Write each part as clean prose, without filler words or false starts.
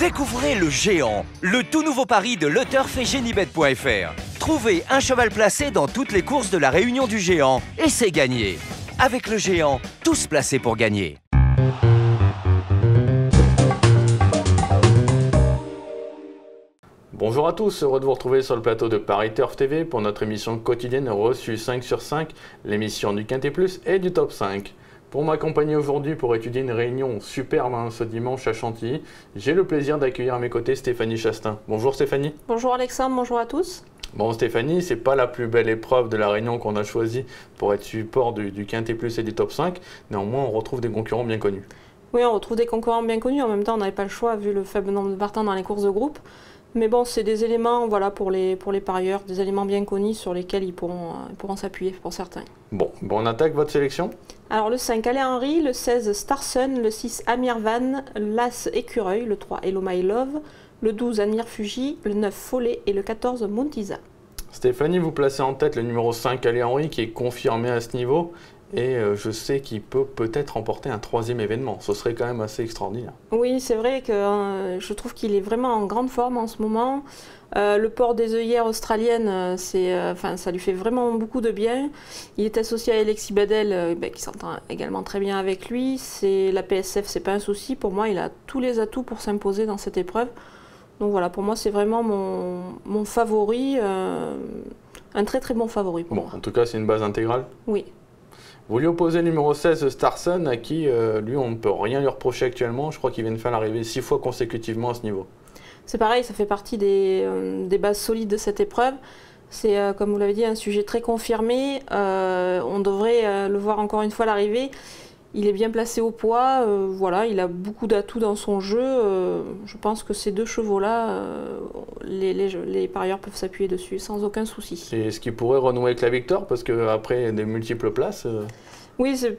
Découvrez le Géant, le tout nouveau pari de LeTurf et Genibet.fr. Trouvez un cheval placé dans toutes les courses de la Réunion du Géant et c'est gagné. Avec le Géant, tous placés pour gagner. Bonjour à tous, heureux de vous retrouver sur le plateau de Paris Turf TV pour notre émission quotidienne reçue 5 sur 5, l'émission du Quintet Plus et du Top 5. Pour m'accompagner aujourd'hui pour étudier une réunion superbe ce dimanche à Chantilly, j'ai le plaisir d'accueillir à mes côtés Stéphanie Chastain. Bonjour Stéphanie. Bonjour Alexandre, bonjour à tous. Bon Stéphanie, c'est pas la plus belle épreuve de la Réunion qu'on a choisie pour être support du Quintet Plus et du Top 5, néanmoins on retrouve des concurrents bien connus. Oui, on retrouve des concurrents bien connus, en même temps on n'avait pas le choix vu le faible nombre de partants dans les courses de groupe. Mais bon, c'est des éléments voilà, pour les parieurs, des éléments bien connus sur lesquels ils pourront s'appuyer pour certains. Bon, on attaque votre sélection. Alors le 5, Allez Henry, le 16, Star Sun, le 6, Amir Van, l'As Écureuil, le 3, Hello My Love, le 12, Admire Fuji, le 9, Follet et le 14, Montiza. Stéphanie, vous placez en tête le numéro 5, Allez Henry, qui est confirmé à ce niveau. Et je sais qu'il peut peut-être remporter un troisième événement. Ce serait quand même assez extraordinaire. Oui, c'est vrai que je trouve qu'il est vraiment en grande forme en ce moment. Le port des œillères australiennes, ça lui fait vraiment beaucoup de bien. Il est associé à Alexis Badel, qui s'entend également très bien avec lui. La PSF, c'est pas un souci. Pour moi, il a tous les atouts pour s'imposer dans cette épreuve. Donc voilà, pour moi, c'est vraiment mon favori, un très très bon favori pour moi. En tout cas, c'est une base intégrale. Oui. Vous lui opposez le numéro 16, Star Sun, à qui, lui, on ne peut rien lui reprocher actuellement. Je crois qu'il vient de faire l'arrivée 6 fois consécutivement à ce niveau. C'est pareil, ça fait partie des bases solides de cette épreuve. C'est, comme vous l'avez dit, un sujet très confirmé. On devrait le voir encore une fois à l'arrivée. Il est bien placé au poids. Voilà, il a beaucoup d'atouts dans son jeu. Je pense que ces deux chevaux-là, les parieurs peuvent s'appuyer dessus sans aucun souci. Et est-ce qu'il pourrait renouer avec la victoire? Parce qu'après des multiples places... Oui, c'est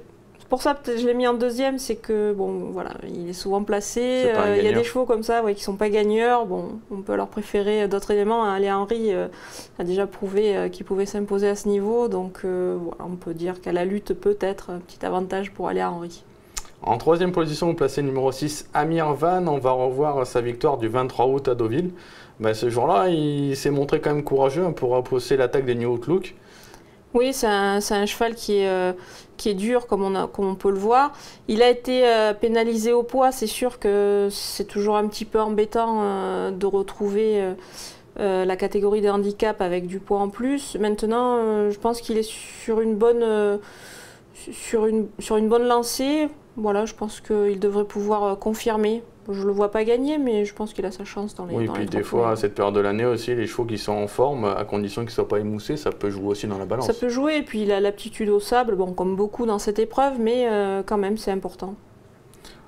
pour ça que je l'ai mis en deuxième, c'est que bon, voilà, il est souvent placé. Il y a des chevaux comme ça qui ne sont pas gagneurs. Bon, on peut leur préférer d'autres éléments. Allez Henry a déjà prouvé qu'il pouvait s'imposer à ce niveau. Donc voilà, on peut dire qu'à la lutte, peut-être un petit avantage pour Allez Henry. En troisième position, vous placez le numéro 6, Amir Van. On va revoir sa victoire du 23 août à Deauville. Ce jour-là, il s'est montré quand même courageux pour repousser l'attaque des New Outlook. Oui, c'est un cheval qui est dur, comme on peut le voir. Il a été pénalisé au poids. C'est sûr que c'est toujours un petit peu embêtant de retrouver la catégorie des handicaps avec du poids en plus. Maintenant, je pense qu'il est sur une bonne lancée. Voilà, je pense qu'il devrait pouvoir confirmer. Je ne le vois pas gagner, mais je pense qu'il a sa chance dans les Oui, puis des fois, à cette période de l'année aussi, les chevaux qui sont en forme, à condition qu'ils ne soient pas émoussés, ça peut jouer aussi dans la balance. Ça peut jouer, et puis il a l'aptitude au sable, bon, comme beaucoup dans cette épreuve, mais quand même, c'est important.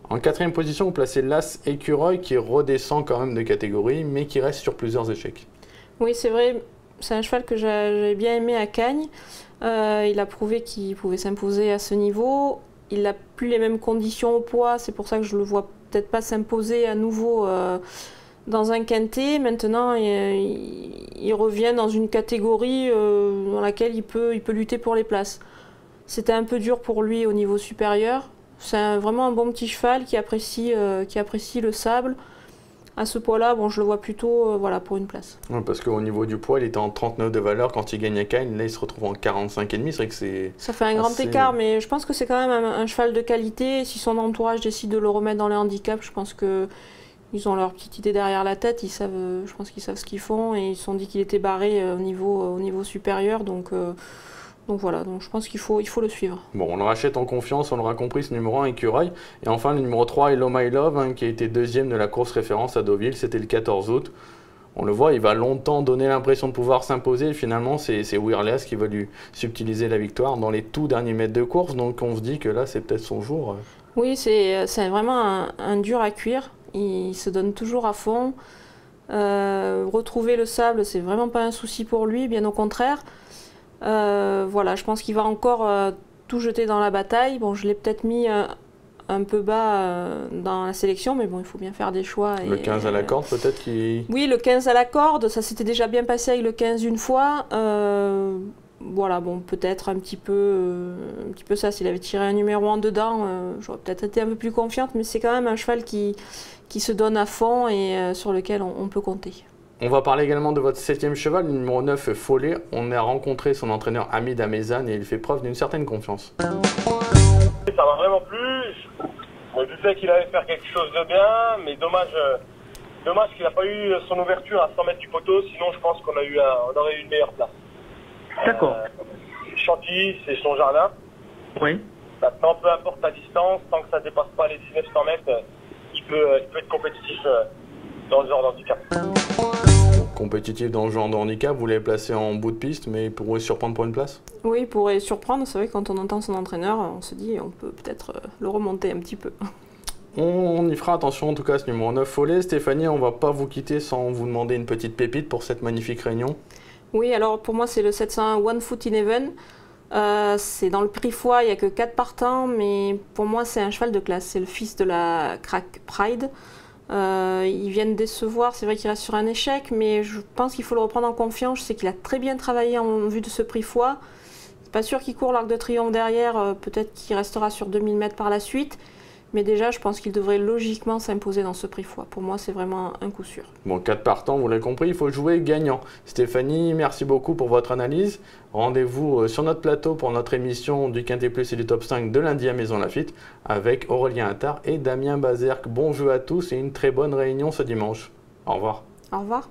En quatrième position, vous placez l'As Écureuil, qui redescend quand même de catégorie, mais qui reste sur plusieurs échecs. Oui, c'est vrai, c'est un cheval que j'avais bien aimé à Cagnes. Il a prouvé qu'il pouvait s'imposer à ce niveau. Il n'a plus les mêmes conditions au poids, c'est pour ça que je ne le vois peut-être pas s'imposer à nouveau dans un quintet. Maintenant, il revient dans une catégorie dans laquelle il peut lutter pour les places. C'était un peu dur pour lui au niveau supérieur. C'est vraiment un bon petit cheval qui apprécie le sable. À ce poids-là, bon, je le vois plutôt pour une place. Ouais, parce qu'au niveau du poids, il était en 39 de valeur quand il gagne à Cagnes. Là, il se retrouve en 45,5. C'est vrai que c'est... Ça fait un grand écart, mais je pense que c'est quand même un cheval de qualité. Si son entourage décide de le remettre dans les handicaps, je pense qu'ils ont leur petite idée derrière la tête. Je pense qu'ils savent ce qu'ils font. Et ils se sont dit qu'il était barré au niveau supérieur. Donc voilà, donc je pense qu'il faut le suivre. Bon, on le rachète en confiance, on l'aura compris, ce numéro 1, Écureuil. Et enfin, le numéro 3, Hello My Love, qui a été deuxième de la course référence à Deauville, c'était le 14 août. On le voit, il va longtemps donner l'impression de pouvoir s'imposer. Et finalement, c'est Wireless qui va lui subtiliser la victoire dans les tout derniers mètres de course. Donc on se dit que là, c'est peut-être son jour. Oui, c'est vraiment un dur à cuire. Il se donne toujours à fond. Retrouver le sable, c'est vraiment pas un souci pour lui, bien au contraire. Voilà, je pense qu'il va encore tout jeter dans la bataille. Bon, je l'ai peut-être mis un peu bas dans la sélection, mais bon, il faut bien faire des choix. Le 15 à la corde, peut-être qui... Oui, le 15 à la corde, ça s'était déjà bien passé avec le 15 une fois. voilà, bon, peut-être un petit peu ça. S'il avait tiré un numéro 1 dedans, j'aurais peut-être été un peu plus confiante, mais c'est quand même un cheval qui se donne à fond et sur lequel on peut compter. On va parler également de votre 7e cheval, le numéro 9, Follet. On a rencontré son entraîneur Hamid Amezane et il fait preuve d'une certaine confiance. Ça m'a vraiment plu. Je me doutais qu'il allait faire quelque chose de bien, mais dommage qu'il n'a pas eu son ouverture à 100 mètres du poteau, sinon je pense qu'on aurait eu une meilleure place. D'accord. Chantilly, c'est son jardin. Oui. Maintenant, peu importe la distance, tant que ça ne dépasse pas les 1900 mètres, il peut être compétitif dans le genre d'handicap. Compétitif dans le genre de handicap, vous l'avez placé en bout de piste, mais il pourrait surprendre pour une place? Oui, il pourrait surprendre. C'est vrai que quand on entend son entraîneur, on se dit on peut peut-être le remonter un petit peu. On y fera attention en tout cas à ce numéro 9 Follet. Stéphanie, on ne va pas vous quitter sans vous demander une petite pépite pour cette magnifique réunion. Oui, alors pour moi c'est le 701 One Foot in Heaven. C'est dans le prix foie, il n'y a que 4 partants, mais pour moi c'est un cheval de classe. C'est le fils de la Crack Pride. Ils viennent décevoir, c'est vrai qu'il reste sur un échec, mais je pense qu'il faut le reprendre en confiance. Je sais qu'il a très bien travaillé en vue de ce prix foie. C'est pas sûr qu'il court l'Arc de Triomphe derrière, peut-être qu'il restera sur 2000 mètres par la suite. Mais déjà, je pense qu'il devrait logiquement s'imposer dans ce prix foie. Pour moi, c'est vraiment un coup sûr. Bon, 4 partants, vous l'avez compris, il faut jouer gagnant. Stéphanie, merci beaucoup pour votre analyse. Rendez-vous sur notre plateau pour notre émission du Quintet Plus et du Top 5 de lundi à Maison Lafitte avec Aurélien Attard et Damien Bazerque. Bon jeu à tous et une très bonne réunion ce dimanche. Au revoir. Au revoir.